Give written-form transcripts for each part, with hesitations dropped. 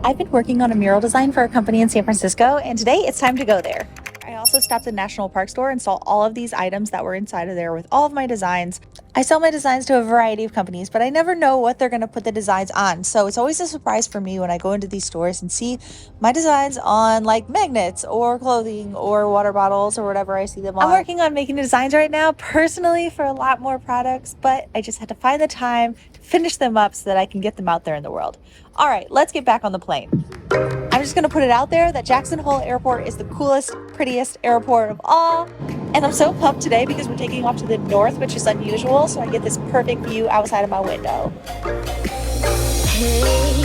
I've been working on a mural design for a company in San Francisco, and today it's time to go there. I also stopped at the National Park store and saw all of these items that were inside of there with all of my designs. I sell my designs to a variety of companies, but I never know what they're going to put the designs on. So it's always a surprise for me when I go into these stores and see my designs on like magnets or clothing or water bottles or whatever I see them on. I'm working on making designs right now personally for a lot more products, but I just had to find the time to finish them up so that I can get them out there in the world. All right, let's get back on the plane. I'm just gonna put it out there that Jackson Hole Airport is the coolest, prettiest airport of all. And I'm so pumped today because we're taking off to the north, which is unusual, so I get this perfect view outside of my window. Hey,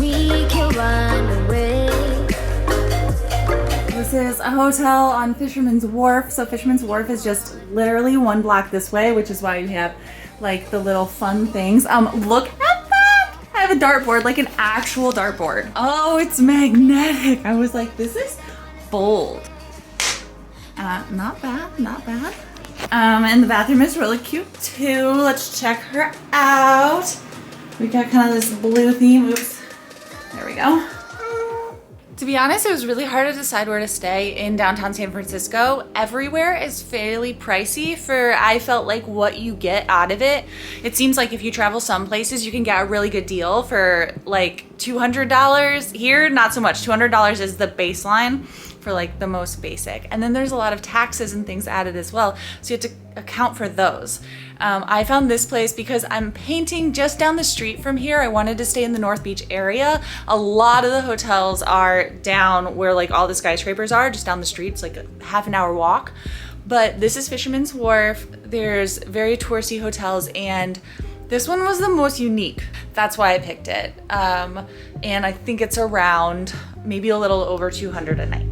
we can run away. This is a hotel on Fisherman's Wharf. So Fisherman's Wharf is just literally one block this way, which is why you have like the little fun things. Look at that! I have a dartboard, like an actual dartboard. Oh, it's magnetic. I was like, this is bold. Not bad, not bad. And the bathroom is really cute too. Let's check her out. We got kind of this blue theme. Oops. There we go. To be honest, it was really hard to decide where to stay in downtown San Francisco. Everywhere is fairly pricey for, I felt like, what you get out of it. It seems like if you travel some places, you can get a really good deal for like $200. Here, not so much. $200 is the baseline for like the most basic. And then there's a lot of taxes and things added as well. So you have to account for those. I found this place because I'm painting just down the street from here. I wanted to stay in the North Beach area. A lot of the hotels are down where like all the skyscrapers are, just down the street. It's like a half an hour walk. But this is Fisherman's Wharf. There's very touristy hotels, and this one was the most unique. That's why I picked it. And I think it's around maybe a little over $200 a night.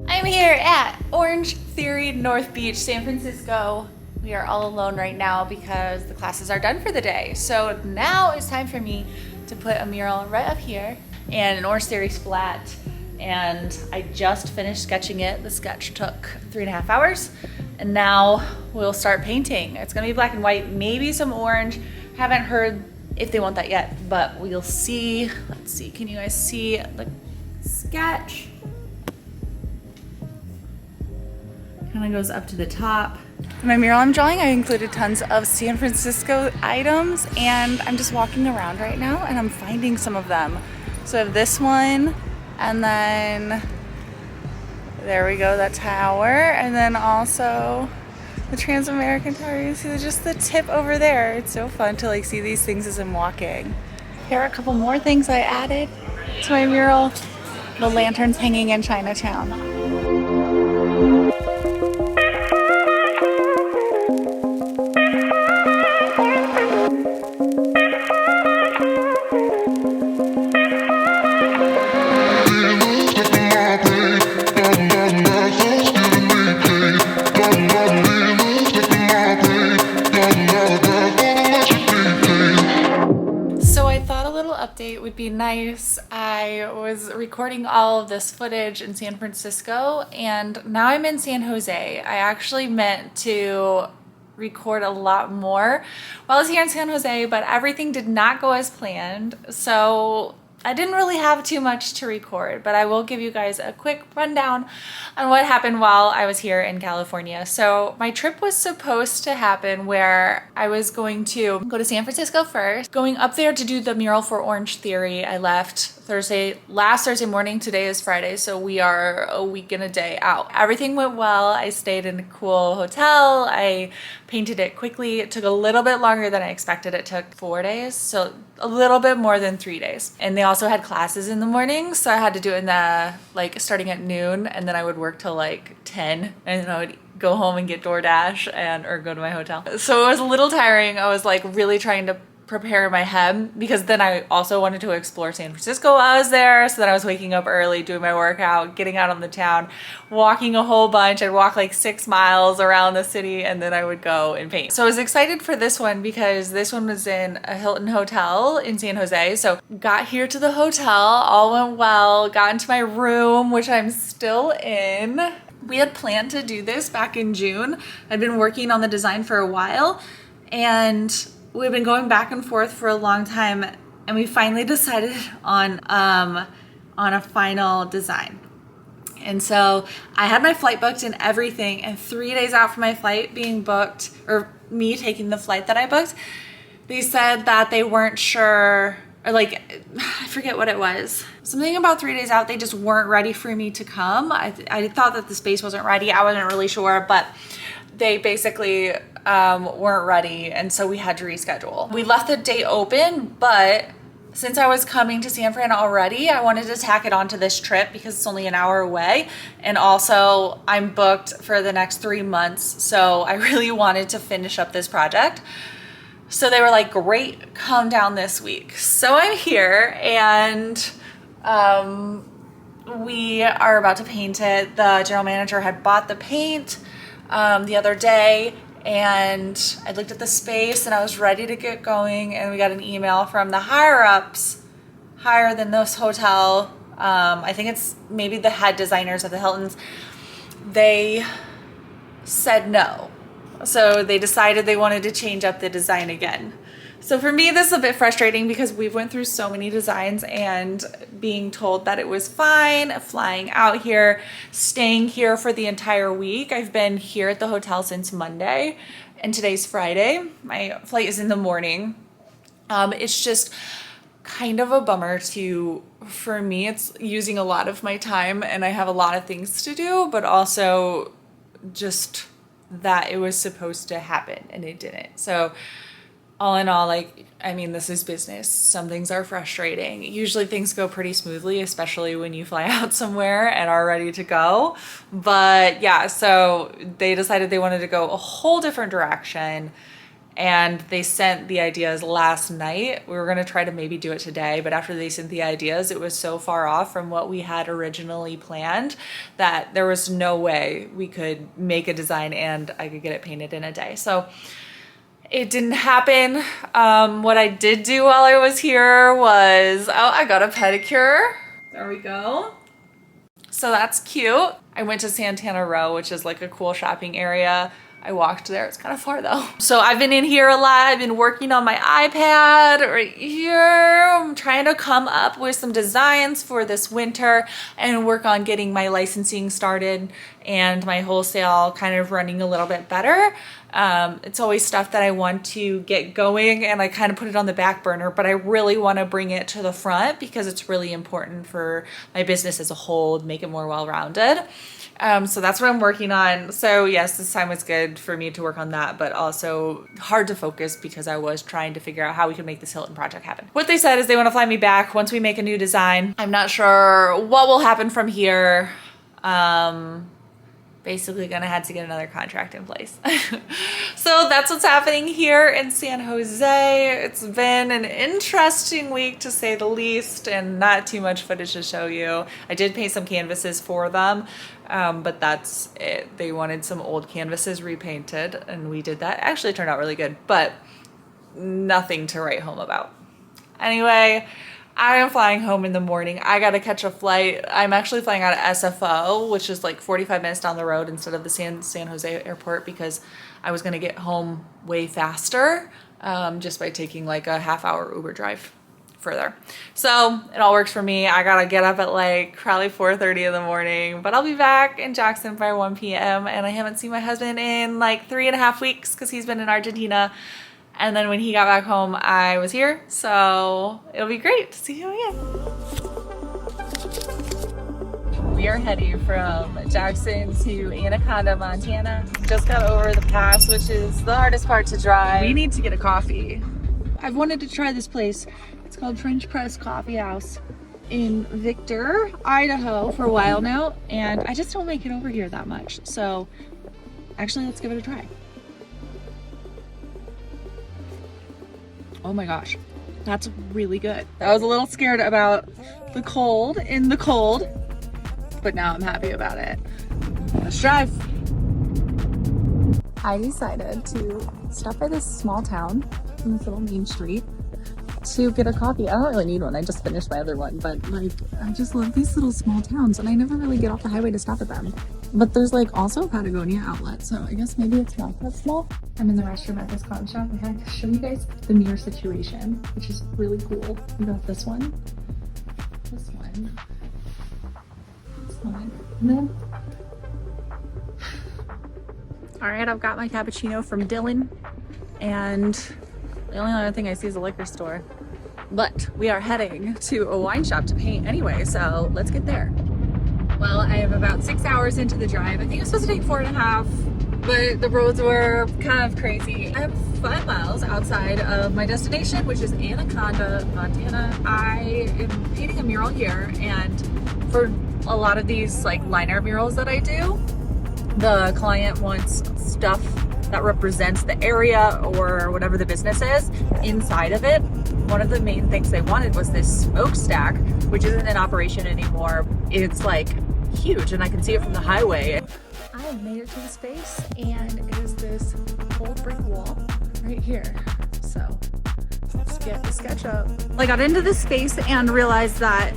I'm here at Orangetheory, North Beach, San Francisco. We are all alone right now because the classes are done for the day. So now it's time for me to put a mural right up here and an Orangetheory's flat. And I just finished sketching it. The sketch took 3.5 hours. And now we'll start painting. It's gonna be black and white, maybe some orange. Haven't heard if they want that yet, but we'll see. Let's see, can you guys see the sketch? Kind of goes up to the top. In my mural I'm drawing, I included tons of San Francisco items, and I'm just walking around right now and I'm finding some of them. So I have this one, and then there we go, that tower, and then also the Trans-American Tower. You see just the tip over there. It's so fun to like see these things as I'm walking. Here are a couple more things I added to my mural. The lanterns hanging in Chinatown. Update would be nice. I was recording all of this footage in San Francisco, and now I'm in San Jose. I actually meant to record a lot more while I was here in San Jose, but everything did not go as planned, so I didn't really have too much to record, but I will give you guys a quick rundown on what happened while I was here in California. So my trip was supposed to happen where I was going to go to San Francisco first, going up there to do the mural for Orangetheory. I left last Thursday morning. Today is Friday, so we are a week and a day out. Everything went well. I stayed in a cool hotel. I painted it quickly. It took a little bit longer than I expected. It took 4 days, so a little bit more than 3 days. And they also had classes in the morning, so I had to do it in the starting at noon, and then I would work till like 10, and then I would go home and get DoorDash or go to my hotel. So it was a little tiring. I was like really trying to prepare my head, because then I also wanted to explore San Francisco while I was there. So then I was waking up early, doing my workout, getting out on the town, walking a whole bunch. I'd walk like 6 miles around the city, and then I would go and paint. So I was excited for this one because this one was in a Hilton hotel in San Jose. So got here to the hotel, all went well, got into my room, which I'm still in. We had planned to do this back in June. I'd been working on the design for a while, and we've been going back and forth for a long time and we finally decided on a final design. And so I had my flight booked and everything, and 3 days out from my flight being booked, or me taking the flight that I booked, they said that they weren't sure, or like, I forget what it was. Something about 3 days out, they just weren't ready for me to come. I thought that the space wasn't ready. I wasn't really sure, but they basically weren't ready, and so we had to reschedule. We left the date open, but since I was coming to San Fran already, I wanted to tack it onto this trip because it's only an hour away. And also I'm booked for the next 3 months. So I really wanted to finish up this project. So they were like, great, come down this week. So I'm here, and we are about to paint it. The general manager had bought the paint the other day, and I looked at the space and I was ready to get going, and we got an email from the higher ups, higher than this hotel. I think it's maybe the head designers of the Hiltons. They said no. So they decided they wanted to change up the design again. So for me, this is a bit frustrating because we've went through so many designs, and being told that it was fine, flying out here, staying here for the entire week. I've been here at the hotel since Monday, and today's Friday. My flight is in the morning. It's just kind of a bummer for me, it's using a lot of my time, and I have a lot of things to do, but also just that it was supposed to happen and it didn't. So all in all, like, I mean, this is business. Some things are frustrating. Usually things go pretty smoothly, especially when you fly out somewhere and are ready to go. But yeah, so they decided they wanted to go a whole different direction, and they sent the ideas last night. We were going to try to maybe do it today, but after they sent the ideas, it was so far off from what we had originally planned that there was no way we could make a design and I could get it painted in a day. So it didn't happen. What I did do while I was here was, I got a pedicure. There we go. So that's cute. I went to Santana Row, which is like a cool shopping area. I walked there. It's kind of far though. So I've been in here a lot. I've been working on my iPad right here. I'm trying to come up with some designs for this winter and work on getting my licensing started and my wholesale kind of running a little bit better. It's always stuff that I want to get going, and I kind of put it on the back burner, but I really want to bring it to the front because it's really important for my business as a whole, make it more well-rounded. So that's what I'm working on. So yes, this time was good for me to work on that, but also hard to focus because I was trying to figure out how we could make this Hilton project happen. What they said is they want to fly me back once we make a new design. I'm not sure what will happen from here. Basically gonna have to get another contract in place. So that's what's happening here in San Jose. It's been an interesting week to say the least, and not too much footage to show you. I did paint some canvases for them, but that's it. They wanted some old canvases repainted, and we did that. Actually, it turned out really good, but nothing to write home about. Anyway, I am flying home in the morning. I gotta catch a flight. I'm actually flying out of SFO, which is like 45 minutes down the road instead of the San Jose airport, because I was gonna get home way faster just by taking like a half-hour Uber drive further. So it all works for me. I gotta get up at like probably 4:30 in the morning, but I'll be back in Jackson by 1 p.m. and I haven't seen my husband in like 3.5 weeks because he's been in Argentina. And then when he got back home, I was here. So it'll be great to see him again. We are heading from Jackson to Anaconda, Montana. Just got over the pass, which is the hardest part to drive. We need to get a coffee. I've wanted to try this place. It's called French Press Coffee House in Victor, Idaho for a while now. And I just don't make it over here that much. So actually, let's give it a try. Oh my gosh, that's really good. I was a little scared about the cold but now I'm happy about it. Let's drive. I decided to stop by this small town in this little main street to get a coffee. I don't really need one. I just finished my other one, but like, I just love these little small towns and I never really get off the highway to stop at them. But there's like also a Patagonia outlet, so I guess maybe it's not that small. I'm in the restroom at this cotton shop. I had to show you guys the mirror situation, which is really cool. We got this one, this one, this one, and then... All right, I've got my cappuccino from Dylan, and the only other thing I see is a liquor store. But we are heading to a wine shop to paint anyway, so let's get there. Well, I am about 6 hours into the drive. I think it was supposed to take 4.5, but the roads were kind of crazy. I am 5 miles outside of my destination, which is Anaconda, Montana. I am painting a mural here, and for a lot of these like liner murals that I do, the client wants stuff that represents the area or whatever the business is inside of it. One of the main things they wanted was this smokestack, which isn't in operation anymore. It's like huge, and I can see it from the highway. I have made it to the space, and it is this old brick wall right here. So let's get the sketch up. I got into this space and realized that,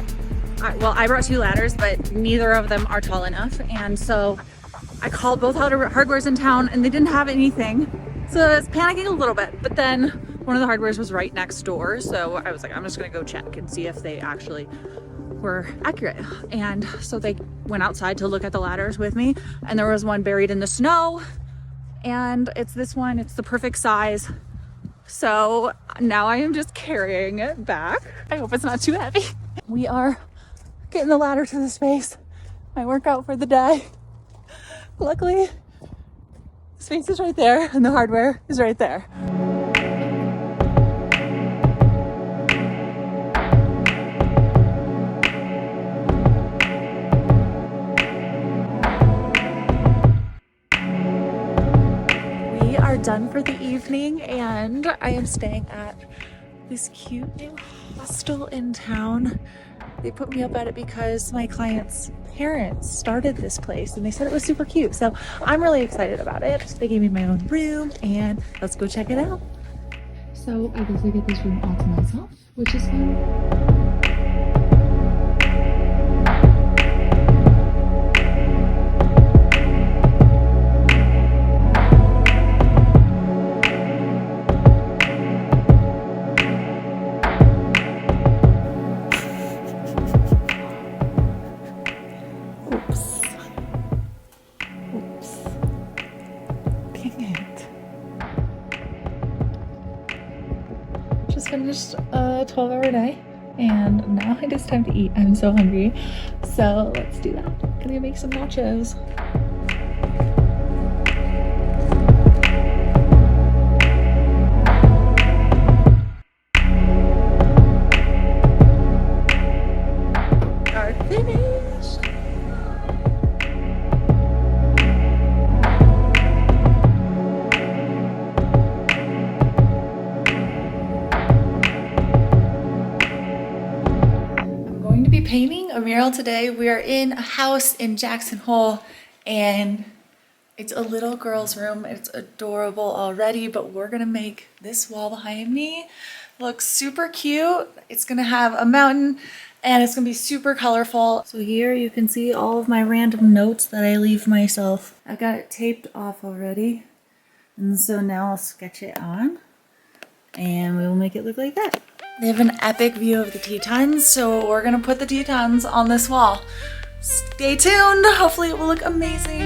well, I brought 2 ladders, but neither of them are tall enough, and so I called both hardwares in town, and they didn't have anything. So I was panicking a little bit, but then one of the hardwares was right next door. So I was like, I'm just gonna go check and see if they actually were accurate. And so they went outside to look at the ladders with me, and there was one buried in the snow, and it's this one. It's the perfect size. So now I am just carrying it back. I hope it's not too heavy. We are getting the ladder to the space. My workout for the day. Luckily, the space is right there and the hardware is right there. We are done for the evening, and I am staying at this cute new hostel in town. They put me up at it because my client's parents started this place and they said it was super cute. So I'm really excited about it. They gave me my own room, and let's go check it out. So I guess I get this room all to myself, which is fun. Just finished a 12-hour day, and now it is time to eat. I'm so hungry, so let's do that. Gonna make some nachos. Are finished. Painting a mural today. We are in a house in Jackson Hole, and it's a little girl's room. It's adorable already, but we're gonna make this wall behind me look super cute. It's gonna have a mountain, and it's gonna be super colorful. So here you can see all of my random notes that I leave myself. I've got it taped off already, and so now I'll sketch it on, and we will make it look like that. They have an epic view of the Tetons, so we're gonna put the Tetons on this wall. Stay tuned, hopefully it will look amazing.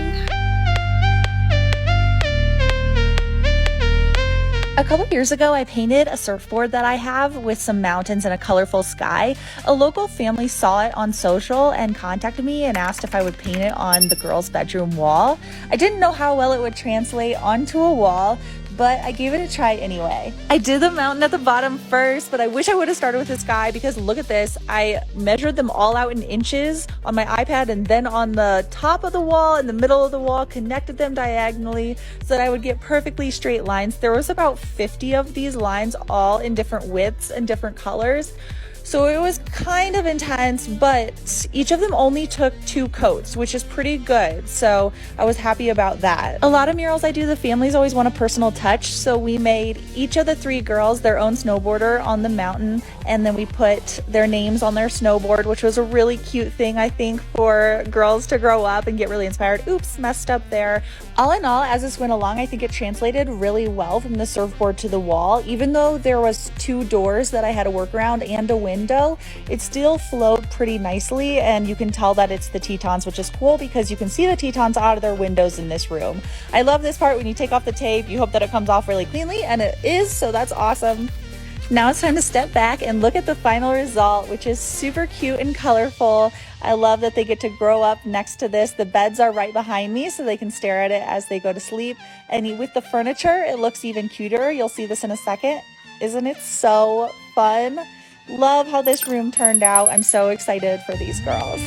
A couple years ago, I painted a surfboard that I have with some mountains and a colorful sky. A local family saw it on social and contacted me and asked if I would paint it on the girls' bedroom wall. I didn't know how well it would translate onto a wall, but I gave it a try anyway. I did the mountain at the bottom first, but I wish I would have started with the sky, because look at this. I measured them all out in inches on my iPad, and then on the top of the wall, in the middle of the wall, connected them diagonally so that I would get perfectly straight lines. There was about 50 of these lines, all in different widths and different colors. So it was kind of intense, but each of them only took 2 coats, which is pretty good. So I was happy about that. A lot of murals I do, the families always want a personal touch. So we made each of the 3 girls their own snowboarder on the mountain, and then we put their names on their snowboard, which was a really cute thing, I think, for girls to grow up and get really inspired. Oops, messed up there. All in all, as this went along, I think it translated really well from the surfboard to the wall. Even though there was 2 doors that I had to work around and a window, it still flowed pretty nicely, and you can tell that it's the Tetons, which is cool because you can see the Tetons out of their windows in this room. I love this part when you take off the tape, you hope that it comes off really cleanly, and it is, so that's awesome. Now it's time to step back and look at the final result, which is super cute and colorful. I love that they get to grow up next to this. The beds are right behind me so they can stare at it as they go to sleep. And with the furniture, it looks even cuter. You'll see this in a second. Isn't it so fun? Love how this room turned out. I'm so excited for these girls.